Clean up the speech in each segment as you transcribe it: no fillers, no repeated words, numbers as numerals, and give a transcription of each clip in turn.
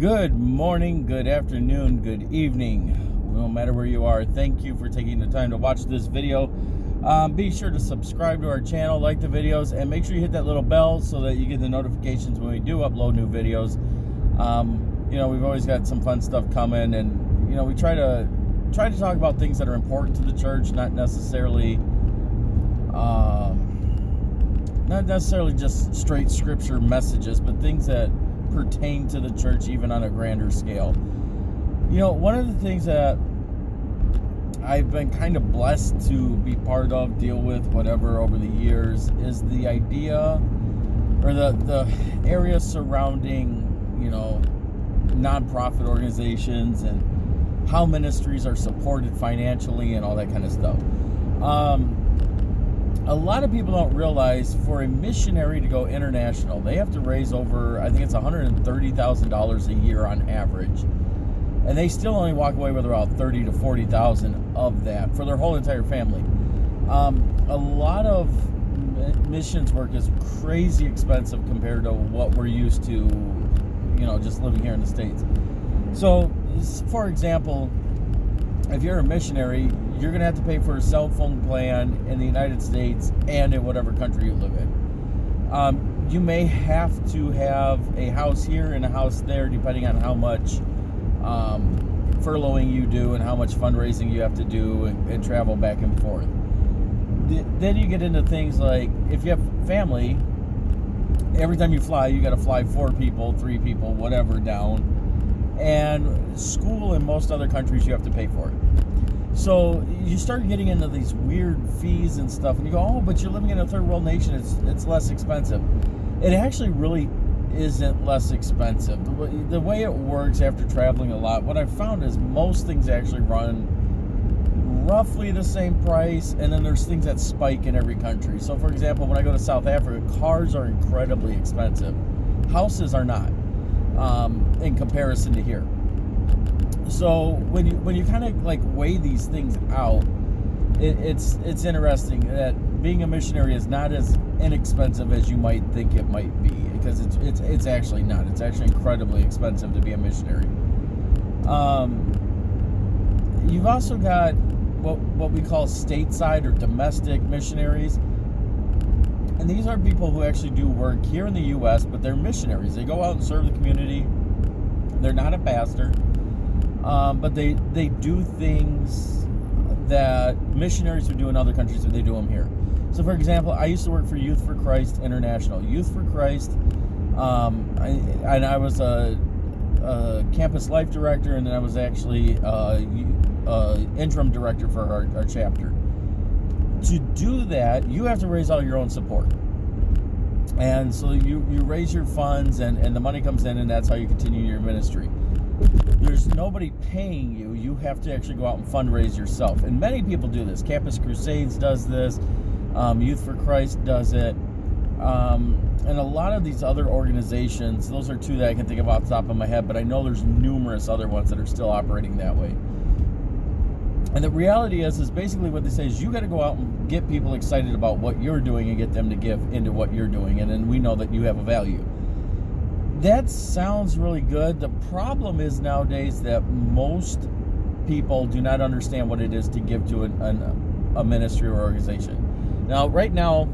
Good morning, good afternoon, good evening. No matter where you are, thank you for taking the time to watch this video. Be sure to subscribe to our channel, like the videos, and make sure you hit that little bell so that you get the notifications when we do upload new videos. We've always got some fun stuff coming, and we try to talk about things that are important to the church, not necessarily just straight scripture messages, but things that pertain to the church even on a grander scale. One of the things that I've been kind of blessed to be part of, deal with, whatever, over the years is the idea or the area surrounding, nonprofit organizations and how ministries are supported financially and all that kind of stuff. A lot of people don't realize for a missionary to go international, they have to raise over, I think it's $130,000 a year on average. And they still only walk away with about $30,000 to $40,000 of that for their whole entire family. A lot of missions work is crazy expensive compared to what we're used to, just living here in the States. So, for example, if you're a missionary, you're going to have to pay for a cell phone plan in the United States and in whatever country you live in. You may have to have a house here and a house there, depending on how much furloughing you do and how much fundraising you have to do and travel back and forth. Then you get into things like, if you have family, every time you fly, you got to fly 4 people, 3 people, whatever, down. And school in most other countries, you have to pay for it. So you start getting into these weird fees and stuff, and you go, oh, but you're living in a third world nation, it's less expensive. It actually really isn't less expensive. The way it works after traveling a lot, what I've found is most things actually run roughly the same price, and then there's things that spike in every country. So for example, when I go to South Africa, cars are incredibly expensive. Houses are not, in comparison to here. So when you kind of like weigh these things out, it's interesting that being a missionary is not as inexpensive as you might think it might be, because it's actually not. It's actually incredibly expensive to be a missionary. You've also got what we call stateside or domestic missionaries. And these are people who actually do work here in the U.S., but they're missionaries. They go out and serve the community. They're not a pastor, but they do things that missionaries would do in other countries, but they do them here. So, for example, I used to work for Youth for Christ International. Youth for Christ, I was a campus life director, and then I was actually interim director for our chapter. To do that, you have to raise all your own support. And so you raise your funds, and the money comes in, and that's how you continue your ministry. There's nobody paying you. You have to actually go out and fundraise yourself. And many people do this. Campus Crusades does this. Youth for Christ does it. And a lot of these other organizations, those are 2 that I can think of off the top of my head, but I know there's numerous other ones that are still operating that way. And the reality is basically what they say is you got to go out and get people excited about what you're doing and get them to give into what you're doing. And then we know that you have a value. That sounds really good. The problem is nowadays that most people do not understand what it is to give to a ministry or organization. Now, right now,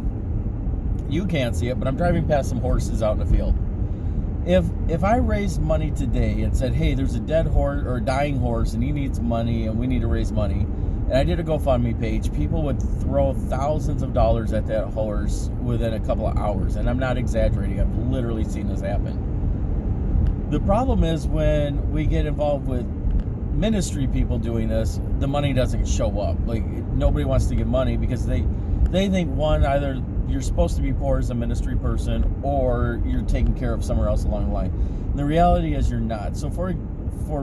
you can't see it, but I'm driving past some horses out in the field. If I raised money today and said, hey, there's a dead horse or a dying horse and he needs money and we need to raise money, and I did a GoFundMe page, people would throw thousands of dollars at that horse within a couple of hours. And I'm not exaggerating. I've literally seen this happen. The problem is when we get involved with ministry people doing this, the money doesn't show up. Like, nobody wants to give money because they think, one, either you're supposed to be poor as a ministry person or you're taken care of somewhere else along the line. And the reality is you're not. So for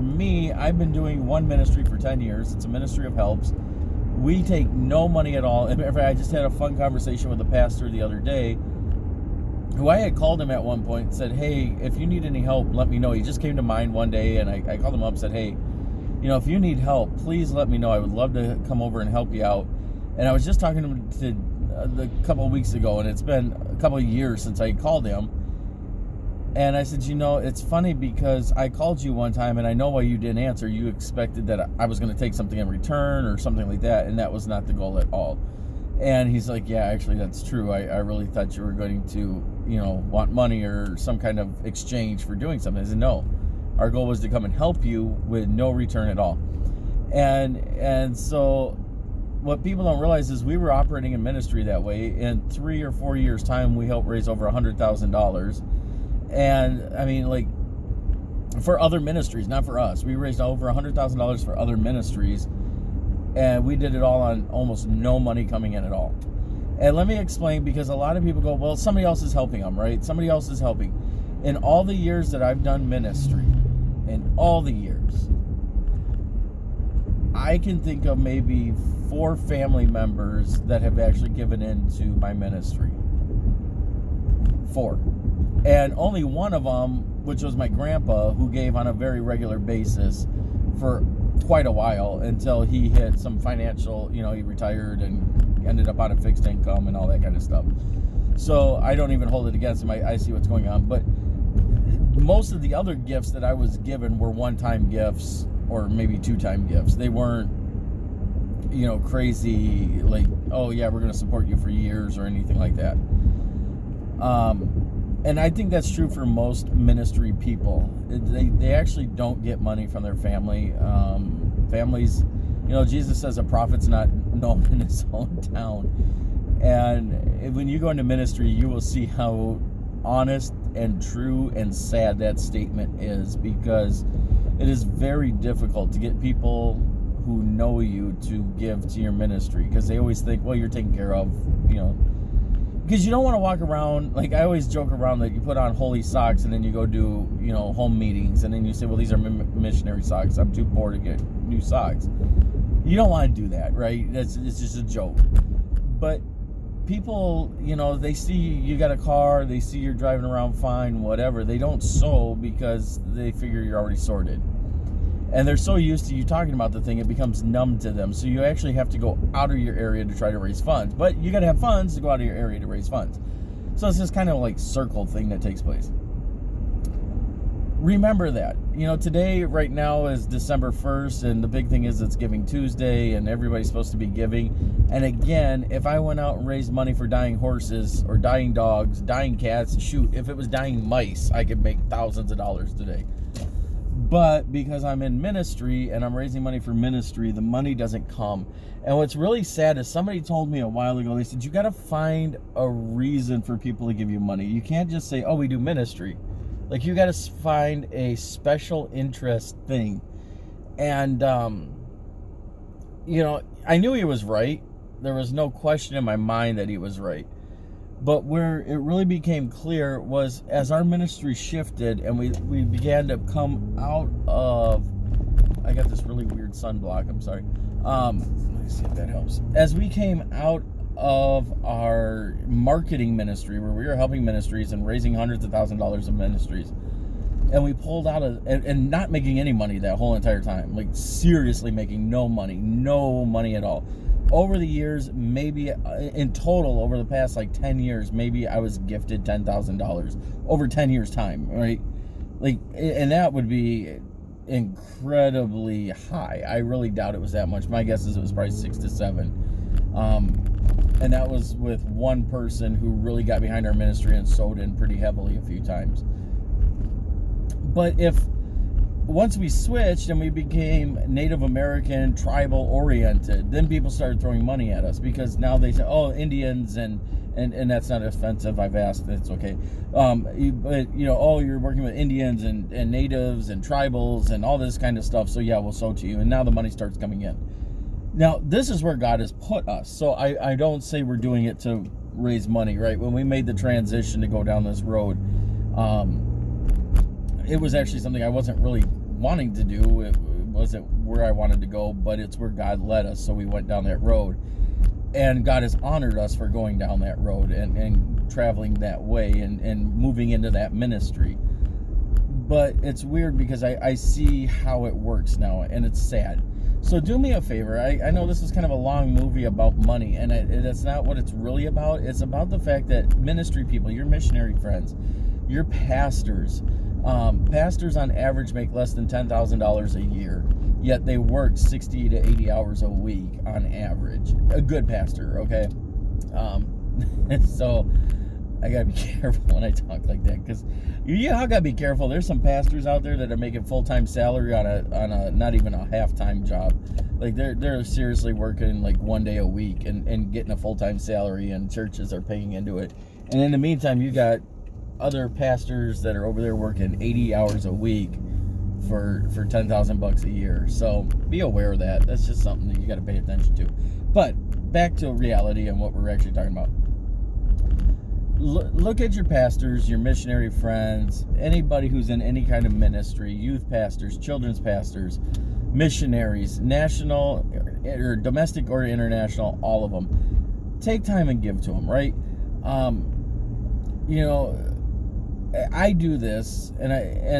me, I've been doing one ministry for 10 years. It's a ministry of helps. We take no money at all. In fact, I just had a fun conversation with a pastor the other day who I had called him at one point and said, hey, if you need any help, let me know. He just came to mind one day, and I called him up and said, hey, if you need help, please let me know. I would love to come over and help you out. And I was just talking to him a couple of weeks ago, and it's been a couple of years since I called him. And I said, it's funny because I called you one time and I know why you didn't answer. You expected that I was going to take something in return or something like that, and that was not the goal at all. And he's like, yeah, actually, that's true. I really thought you were going to, want money or some kind of exchange for doing something. I said, no. Our goal was to come and help you with no return at all. And so what people don't realize is we were operating in ministry that way. In 3 or 4 years' time, we helped raise over $100,000. And I mean, like, for other ministries, not for us. We raised over $100,000 for other ministries, and we did it all on almost no money coming in at all. And let me explain, because a lot of people go, well, somebody else is helping them, right? Somebody else is helping. In all the years that I've done ministry, in all the years, I can think of maybe 4 family members that have actually given into my ministry. 4. And only one of them, which was my grandpa, who gave on a very regular basis for quite a while until he hit some financial, he retired and ended up on a fixed income and all that kind of stuff. So I don't even hold it against him. I see what's going on. But most of the other gifts that I was given were one-time gifts or maybe 2-time gifts. They weren't, crazy, like, oh yeah, we're going to support you for years or anything like that. And I think that's true for most ministry people. They actually don't get money from their family. Families, Jesus says a prophet's not known in his hometown. And when you go into ministry, you will see how honest and true and sad that statement is, because it is very difficult to get people who know you to give to your ministry, because they always think, well, you're taken care of, because you don't want to walk around, like I always joke around that you put on holy socks and then you go do, home meetings, and then you say, well, these are missionary socks. I'm too poor to get new socks. You don't want to do that, right? It's just a joke. But people, they see you got a car, they see you're driving around fine, whatever. They don't sow because they figure you're already sorted. And they're so used to you talking about the thing, it becomes numb to them. So you actually have to go out of your area to try to raise funds. But you got to have funds to go out of your area to raise funds. So it's this kind of like circle thing that takes place. Remember that. Today, right now, is December 1st, and the big thing is it's Giving Tuesday, and everybody's supposed to be giving. And again, if I went out and raised money for dying horses or dying dogs, dying cats, shoot, if it was dying mice, I could make thousands of dollars today. But because I'm in ministry and I'm raising money for ministry, the money doesn't come. And what's really sad is somebody told me a while ago, they said, you got to find a reason for people to give you money. You can't just say, oh, we do ministry. Like, you got to find a special interest thing. And, I knew he was right. There was no question in my mind that he was right. But where it really became clear was as our ministry shifted and we began to come out of, I got this really weird sunblock, I'm sorry. Let me see if that helps. As we came out of our marketing ministry, where we were helping ministries and raising hundreds of thousands of dollars of ministries, and we pulled out and not making any money that whole entire time, like seriously making no money at all. Over the years, maybe in total, over the past 10 years, maybe I was gifted $10,000 over 10 years' time, right? And that would be incredibly high. I really doubt it was that much. My guess is it was probably 6 to 7. And that was with one person who really got behind our ministry and sowed in pretty heavily a few times. But once we switched and we became Native American, tribal oriented, then people started throwing money at us, because now they say, oh, Indians, and that's not offensive. I've asked, it's okay. But oh, you're working with Indians and natives and tribals and all this kind of stuff. So yeah, we'll sow to you. And now the money starts coming in. Now, this is where God has put us. So I don't say we're doing it to raise money, right? When we made the transition to go down this road, it was actually something I wasn't really wanting to do. It wasn't where I wanted to go, but it's where God led us, so we went down that road. And God has honored us for going down that road and traveling that way and moving into that ministry. But it's weird because I see how it works now, and it's sad. So do me a favor. I know this is kind of a long movie about money, and it's not what it's really about. It's about the fact that ministry people, your missionary friends, Your pastors. Pastors on average make less than $10,000 a year, yet they work 60 to 80 hours a week on average. A good pastor, okay? So I gotta be careful when I talk like that, because I gotta be careful. There's some pastors out there that are making full-time salary on a not even a half-time job. Like they're seriously working like 1 day a week and getting a full-time salary, and churches are paying into it. And in the meantime, you got other pastors that are over there working 80 hours a week for $10,000 a year. So be aware of that. That's just something that you got to pay attention to. But back to reality and what we're actually talking about. Look at your pastors, your missionary friends, anybody who's in any kind of ministry, youth pastors, children's pastors, missionaries, national or domestic or international, all of them. Take time and give to them, right? I do this, and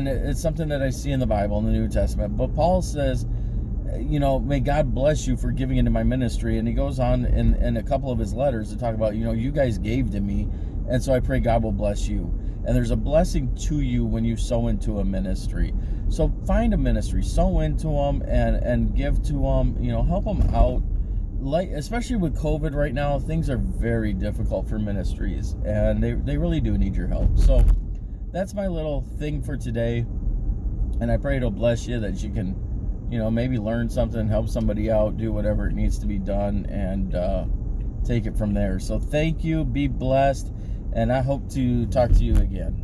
it's something that I see in the Bible, in the New Testament. But Paul says, may God bless you for giving into my ministry. And he goes on in a couple of his letters to talk about, you guys gave to me, and so I pray God will bless you. And there's a blessing to you when you sow into a ministry. So find a ministry, sow into them, and give to them. Help them out. Like, especially with COVID right now, things are very difficult for ministries, and they really do need your help. So that's my little thing for today, and I pray it'll bless you, that you can, maybe learn something, help somebody out, do whatever it needs to be done, and take it from there. So thank you, be blessed, and I hope to talk to you again.